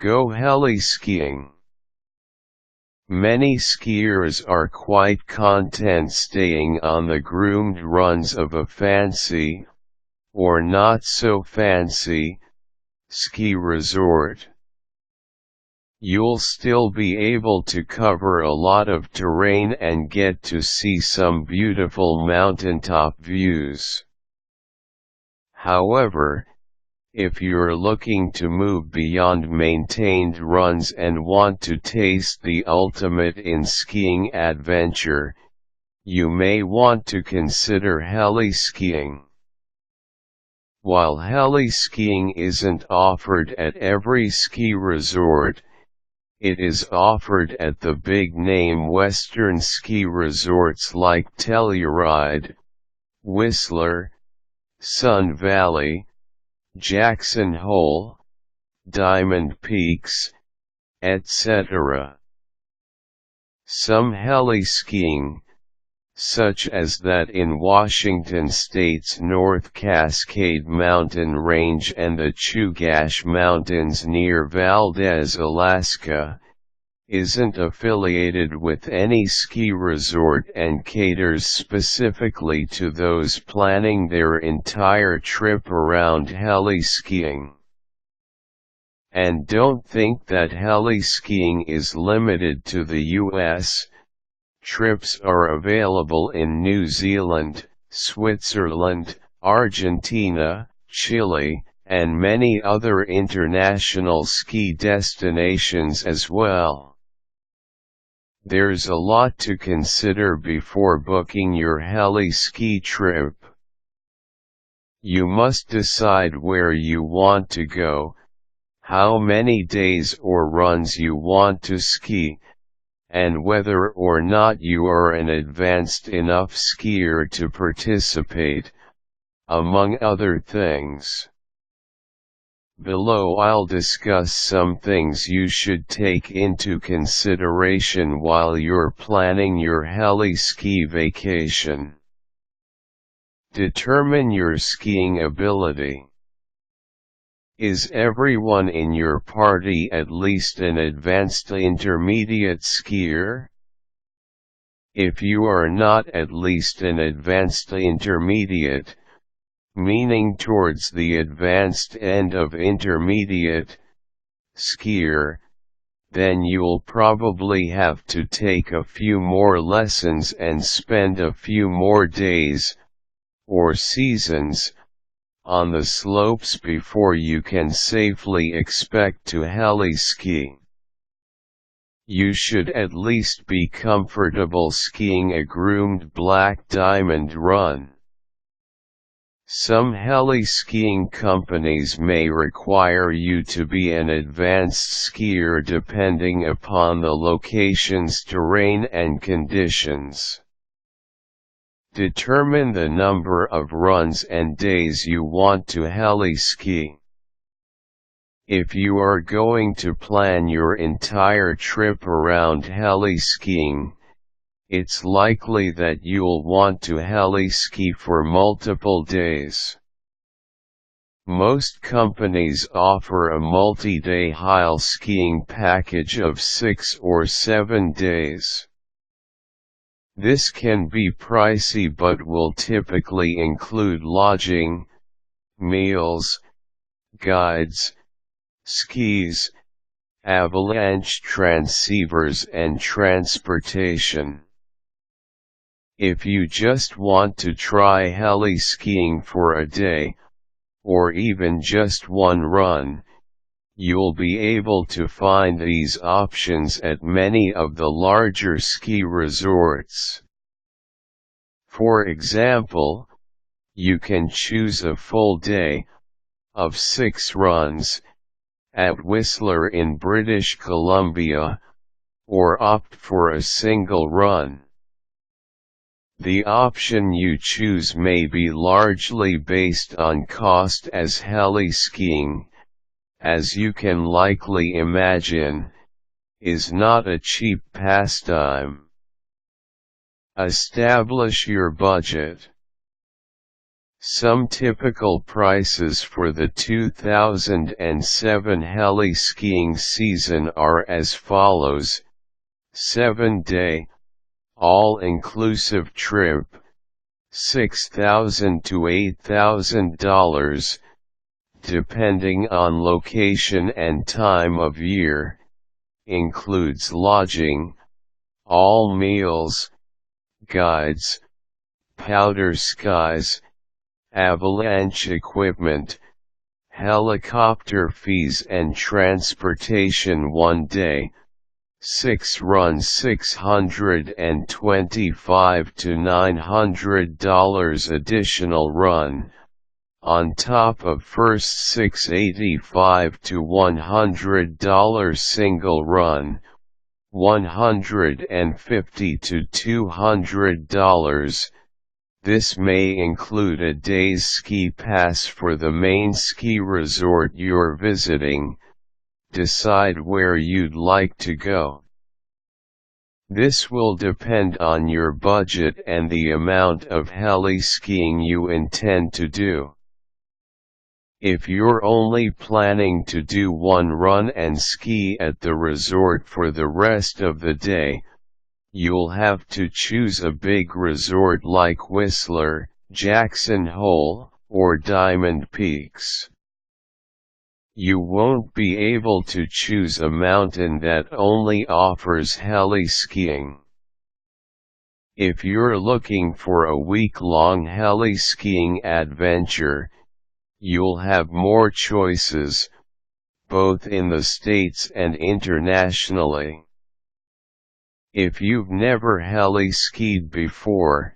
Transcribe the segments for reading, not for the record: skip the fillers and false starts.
Go heli-skiing. Many skiers are quite content staying on the groomed runs of a fancy, or not so fancy, ski resort. You'll still be able to cover a lot of terrain and get to see some beautiful mountaintop views. However, if you're looking to move beyond maintained runs and want to taste the ultimate in skiing adventure, you may want to consider heli-skiing. While heli-skiing isn't offered at every ski resort, it is offered at the big-name Western ski resorts like Telluride, Whistler, Sun Valley, Jackson Hole, Diamond Peaks, etc. Some heli-skiing, such as that in Washington State's North Cascade Mountain Range and the Chugach Mountains near Valdez, Alaska, isn't affiliated with any ski resort and caters specifically to those planning their entire trip around heli-skiing. And don't think that heli-skiing is limited to the US. Trips are available in New Zealand, Switzerland, Argentina, Chile, and many other international ski destinations as well. There's a lot to consider before booking your heli-ski trip. You must decide where you want to go, how many days or runs you want to ski, and whether or not you are an advanced enough skier to participate, among other things. Below I'll discuss some things you should take into consideration while you're planning your heli-ski vacation. Determine your skiing ability. Is everyone in your party at least an advanced intermediate skier? If you are not at least an advanced intermediate, meaning towards the advanced end of intermediate skier, then you'll probably have to take a few more lessons and spend a few more days, or seasons, on the slopes before you can safely expect to heli-ski. You should at least be comfortable skiing a groomed black diamond run. Some heli-skiing companies may require you to be an advanced skier depending upon the location's terrain and conditions. Determine the number of runs and days you want to heli-ski. If you are going to plan your entire trip around heli-skiing, it's likely that you'll want to heli-ski for multiple days. Most companies offer a multi-day heil skiing package of 6 or 7 days. This can be pricey but will typically include lodging, meals, guides, skis, avalanche transceivers and transportation. If you just want to try heli-skiing for a day, or even just one run, you'll be able to find these options at many of the larger ski resorts. For example, you can choose a full day, of 6 runs, at Whistler in British Columbia, or opt for a single run. The option you choose may be largely based on cost, as heli-skiing, as you can likely imagine, is not a cheap pastime. Establish your budget. Some typical prices for the 2007 heli-skiing season are as follows: 7-day, all-inclusive trip, $6,000 to $8,000, depending on location and time of year, includes lodging, all meals, guides, powder skies, avalanche equipment, helicopter fees and transportation. 1 day, 6 runs $625 to $900 additional run, on top of first $685 to $100 single run, $150 to $200. This may include a day's ski pass for the main ski resort you're visiting. Decide where you'd like to go. This will depend on your budget and the amount of heli-skiing you intend to do. If you're only planning to do one run and ski at the resort for the rest of the day, you'll have to choose a big resort like Whistler, Jackson Hole, or Diamond Peaks. You won't be able to choose a mountain that only offers heli-skiing. If you're looking for a week-long heli-skiing adventure, you'll have more choices, both in the States and internationally. If you've never heli-skied before,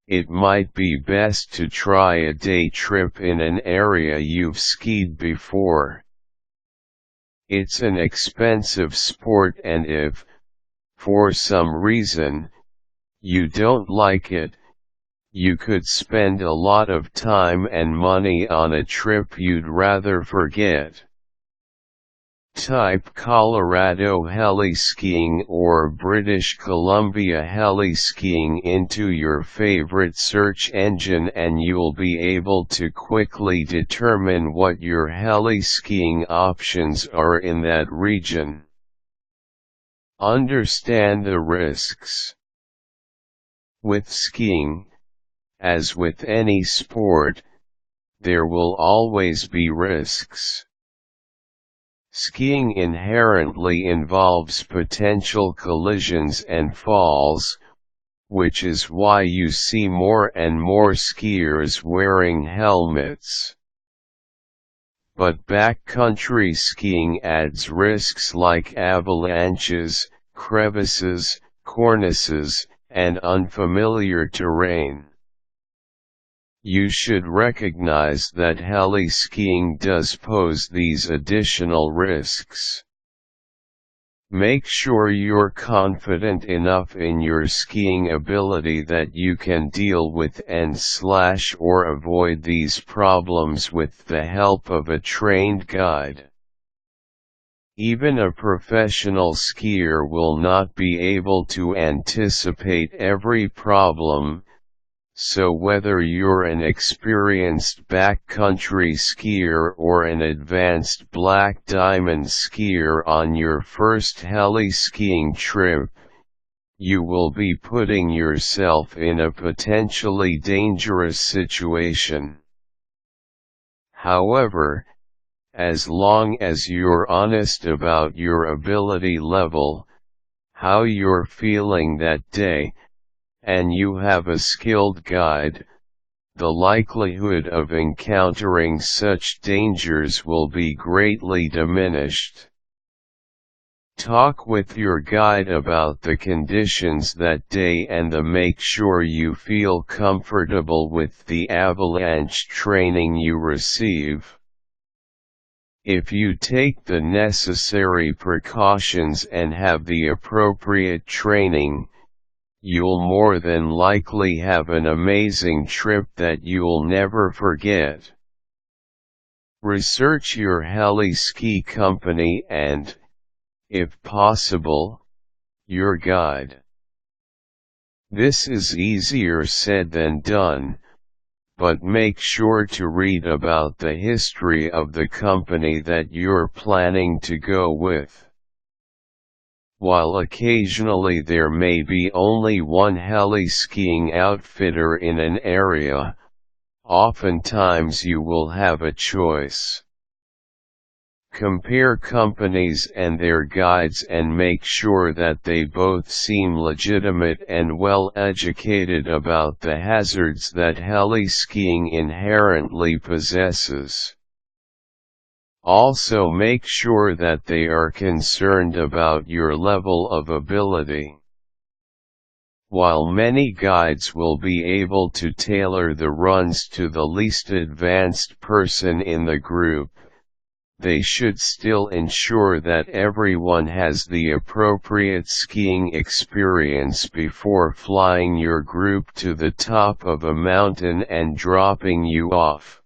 it might be best to try a day trip in an area you've skied before. It's an expensive sport, and if, for some reason, you don't like it, you could spend a lot of time and money on a trip you'd rather forget. Type Colorado heli-skiing or British Columbia heli-skiing into your favorite search engine and you'll be able to quickly determine what your heli-skiing options are in that region. Understand the risks. With skiing, as with any sport, there will always be risks. Skiing inherently involves potential collisions and falls, which is why you see more and more skiers wearing helmets. But backcountry skiing adds risks like avalanches, crevices, cornices, and unfamiliar terrain. You should recognize that heli-skiing does pose these additional risks. Make sure you're confident enough in your skiing ability that you can deal with or avoid these problems with the help of a trained guide. Even a professional skier will not be able to anticipate every problem. So whether you're an experienced backcountry skier or an advanced black diamond skier on your first heli-skiing trip, you will be putting yourself in a potentially dangerous situation. However, as long as you're honest about your ability level, how you're feeling that day, and you have a skilled guide, the likelihood of encountering such dangers will be greatly diminished. Talk with your guide about the conditions that day and make sure you feel comfortable with the avalanche training you receive. If you take the necessary precautions and have the appropriate training, you'll more than likely have an amazing trip that you'll never forget. Research your heli-ski company and, if possible, your guide. This is easier said than done, but make sure to read about the history of the company that you're planning to go with. While occasionally there may be only one heli-skiing outfitter in an area, oftentimes you will have a choice. Compare companies and their guides and make sure that they both seem legitimate and well educated about the hazards that heli-skiing inherently possesses. Also make sure that they are concerned about your level of ability. While many guides will be able to tailor the runs to the least advanced person in the group, they should still ensure that everyone has the appropriate skiing experience before flying your group to the top of a mountain and dropping you off.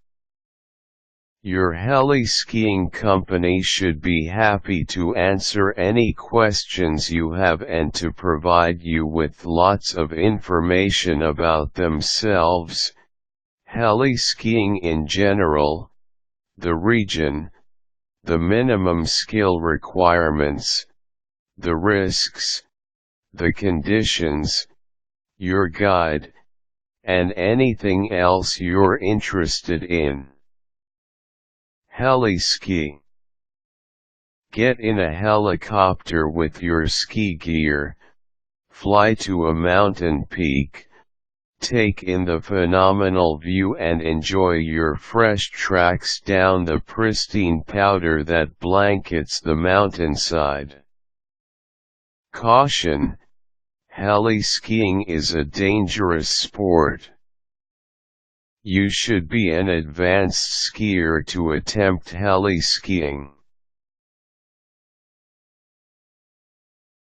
Your heli-skiing company should be happy to answer any questions you have and to provide you with lots of information about themselves, heli-skiing in general, the region, the minimum skill requirements, the risks, the conditions, your guide, and anything else you're interested in. Heli-ski. Get in a helicopter with your ski gear, fly to a mountain peak, take in the phenomenal view and enjoy your fresh tracks down the pristine powder that blankets the mountainside. Caution: heli-skiing is a dangerous sport. You should be an advanced skier to attempt heli-skiing.